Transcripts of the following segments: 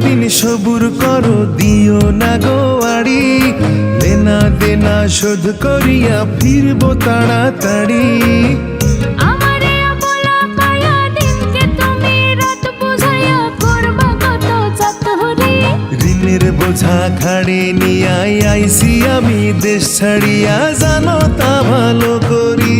দিন সবুর করো দিও না গো আড়ি, দেনা দেনা শোধ করিয়া ফিরবো তাড়াতাড়ি। ঋণের বোঝা ঘাড়ে নিয়ে আইছি আমি দেশ ছাড়িয়া, জানো তা ভালো করি।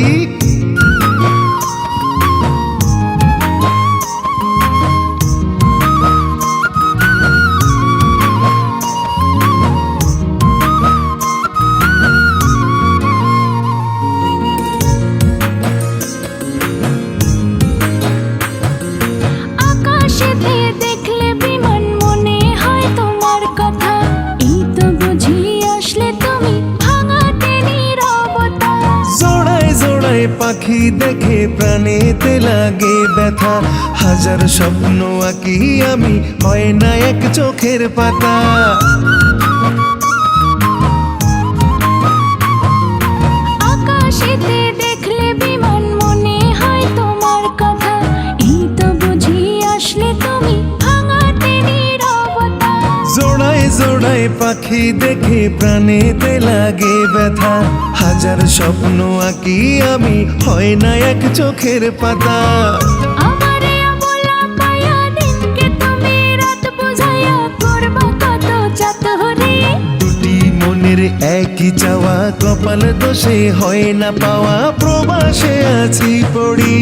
পাখি দেখে প্রাণেতে লাগে ব্যথা, হাজার স্বপ্ন আঁকি আমি হয় না এক চোখের পাতা। আকাশেতে দেখলে বিমান মনে হয় তোমার কথা, এই তো বুঝি আসলে তুমি ভাঙাতে নীরবতা। জোড়ায় জোড়ায় পাখি দেখে প্রাণেতে লাগে ব্যথা, হাজার স্বপ্ন আঁকি আমি হয় না এক চোখের পাতা। দুটি মনের একই চাওয়া, কপাল দোষে হয় না পাওয়া, প্রবাসে আছি পড়ি।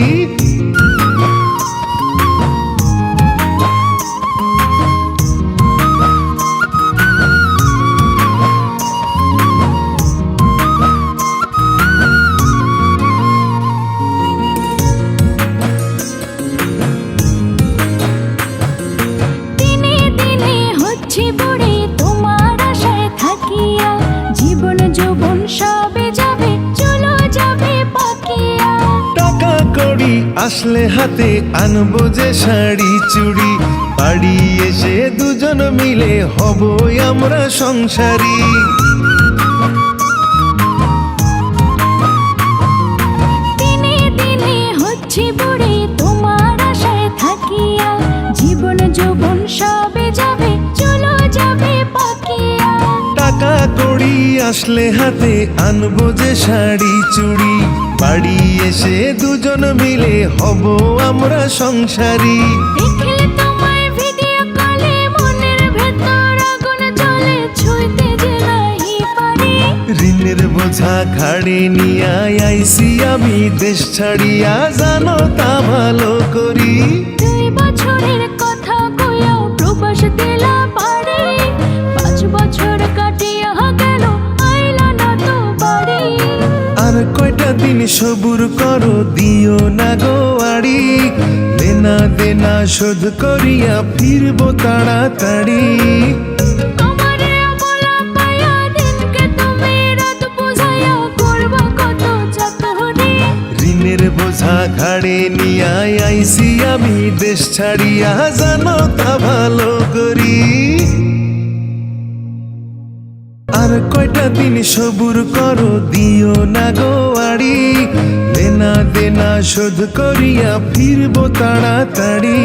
জীবন যৌবন সবে যাবে, চলো যাবে পাকিয়া। টাকা কড়ি আসলে হাতে আনবো যে শাড়ি চুড়ি, বাড়ি এসে দুজন মিলে হব আমরা সংসারী। দিনে দিনে হচ্ছে বুড়ি তোমার আশায় থাকিয়া, জীবন যৌবন সবে যাবে, চলো যাবে পাকিয়া। টাকা কড়ি আসলে হাতে আনবো যে শাড়ি চুড়ি, বাড়ি এসে দুজন মিলে হব আমরা সংসারী। দেখলে তোমায় ভিডিও কলে মনের ভেতর আগুন জ্বলে, ছুঁইতে যে নাই পারি। ঋণের বোঝা ঘাড়ে নিয়ে আইছি আমি দেশ ছাড়িয়া, জানো তা ভালো করি। 2 বছরের কথা কইয়াও প্রবাস দিলা পারে, 5 বছর কাটিয়া গেল আইলা না তো বাড়ি। আর কয়টা দিন সবুর করো দিও না গো আড়ি, দেনা দেনা শোধ করিয়া ফিরবো তাড়াতাড়ি। ঋণের বোঝা ঘাড়ে নিয়ে আইছি আমি দেশ ছাড়িয়া, জানো তা ভালো করি। আর কয়টা দিন সবুর করো দিও না গো আড়ি, দেনা দেনা শোধ করিয়া ফিরবো তাড়াতাড়ি।